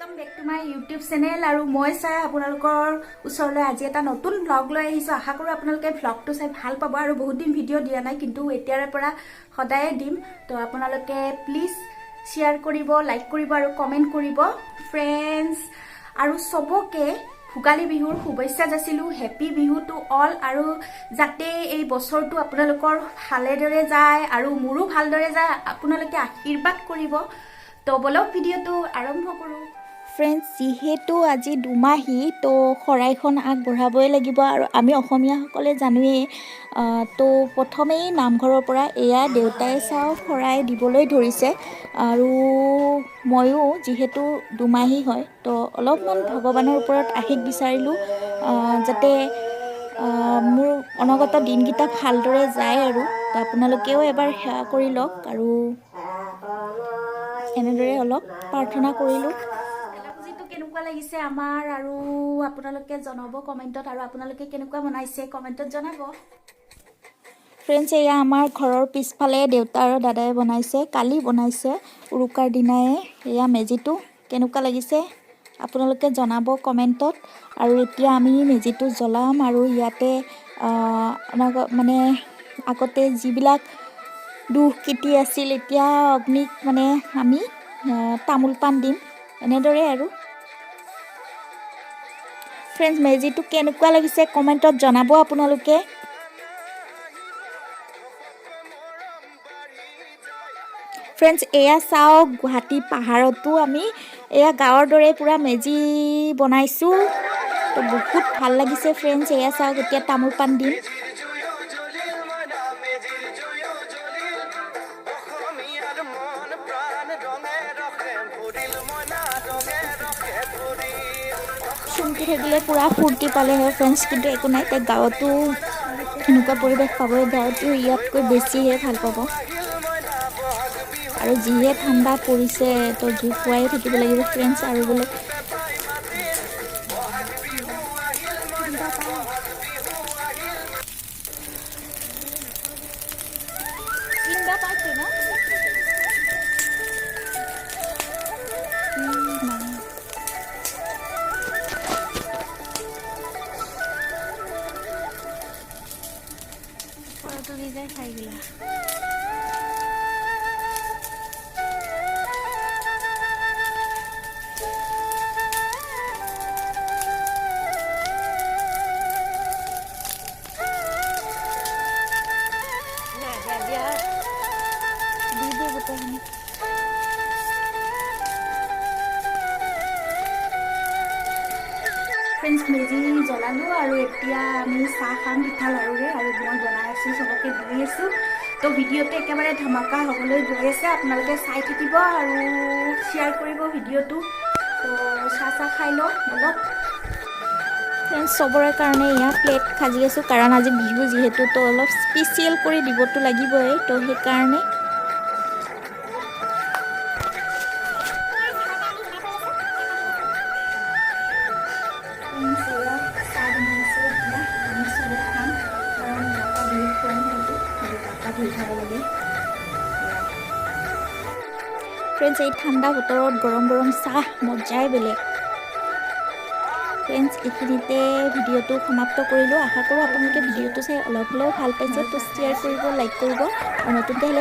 welcome back to my YouTube channel और मैं चाই আপোনালোকৰ ওচৰলৈ আজি এটা নতুন ব্লগ লৈ আহিছো আশা কৰো আপোনালোকে ব্লগটো চাই ভাল পাব আৰু বহুত দিন ভিডিও দিয়া নাই কিন্তু এতিয়াৰে পৰা সদায় দিম তো আপোনালোকে প্লিজ শেয়াৰ কৰিব লাইক কৰিব আৰু কমেন্ট কৰিব फ्रेंड्स আৰু সবকে ভোগালী বিহুৰ শুভেচ্ছা যাচিলো হেপী বিহু টু অল আৰু যাতে এই বছৰটো আপোনালোকৰ ভালদৰে যায় আৰু মোৰো ভালদৰে যায় আপোনালোকে আশীৰ্বাদ কৰিব तो बोलो भिडिओ तो आरम्भ करूँ फ्रेंड्स जिहेतु আজি দুমাহী तो শৰাইখন আগবঢ়াবই লাগিব আৰু আমি অসমীয়াসকলে জানোৱেই তো প্ৰথমেই নামঘৰৰ পৰা এয়া দেউতাই চাও শৰাই দিবলৈ ধৰিছে আৰু ময়ো যিহেতু দুমাহী হয় তো অলপমান ভগৱানৰ ওপৰত আশীষ বিচাৰিলোঁ যাতে মোৰ অনাগত দিনকেইটা ভালদৰে যায় আৰু তো আপোনালোকেও এবাৰ সেৱা কৰি লওক আৰু এনেদৰে অলপ প্ৰাৰ্থনা কৰিলো এলাপুজিটো কেনেকুৱা লাগিছে আমাৰ আৰু আপোনালোকে জনাব কমেন্টত আৰু আপোনালোকে কেনেকুৱা বনাইছে কমেন্টত জনাব फ्रेंड्स এয়া আমাৰ ঘৰৰ পিছফালে দেউতা আৰু দাদাই বনাইছে কালি বনাইছে উৰুকাৰ দিনাই এয়া মেজিটো কেনেকুৱা লাগিছে আপোনালোকে জনাব কমেন্টত আৰু এতিয়া আমি মেজিটো জ্বলাম আৰু ইয়াতে মানে আগতে যিবিলাক দুখ কিটি আছিল এতিয়া অগ্নিক মানে আমি তামুল পান দিম এনেদৰে আৰু फ्रेंड्स মেজিটো কেনেকুৱা লাগিছে কমেন্টত জনাব আপোনালোকে फ्रेंड्स এয়া চাও গুৱাহাটী পাহাৰতো আমি এয়া গাঁৱৰ দৰে পুৰা মেজি বনাইছো তো বহুত ভাল লাগিছে फ्रेंड्स এয়া চাও এতিয়া তামুল পান দিম চুমকি থাকিলে পুৰা ফূৰ্তি পালে হয় फ्रेंड्स কিন্তু একো নাই তে গাঁৱতো এনেকুৱা পৰিৱেশ পাবই গাঁৱতো ইয়াতকৈ বেছিহে ভাল পাব আৰু যিহে ঠাণ্ডা পৰিছে তো জুই ফুৱাই থাকিব লাগিব फ्रेंड्स আৰু বোলে খাই গিলা फ्रेंड्स मेजी জ্বলালো আৰু এতিয়া আমি চাহ খাম পিঠা লাৰুৰে আৰু মই বনাই আছো সবকে দি আছো তো ভিডিওতে একেবাৰে ধমাকা হ'বলৈ গৈ আছে আপোনালোকে চাই থাকিব আৰু শেয়াৰ কৰিব ভিডিওটো তো চাহ খাই লওক বলক फ्रेंड्स সবৰে কাৰণে ইয়া প্লেট খাজি আছো কাৰণ আজি বিহু যিহেতু তো অলপ স্পেশাল কৰি দিবটো লাগিবই তো সেই কাৰণে फ्रेंड्स এই ঠান্ডা বতৰত গৰম গৰম চাহ মজাই বেলেগ फ्रेंड्स এইখিনিতে ভিডিওটো সমাপ্ত কৰিলো আশা কৰো আপোনালোকে ভিডিওটো চাই অলপ হলেও ভাল পাইছে তো শেয়াৰ কৰিব লাইক কৰিব আৰু নতুনকৈ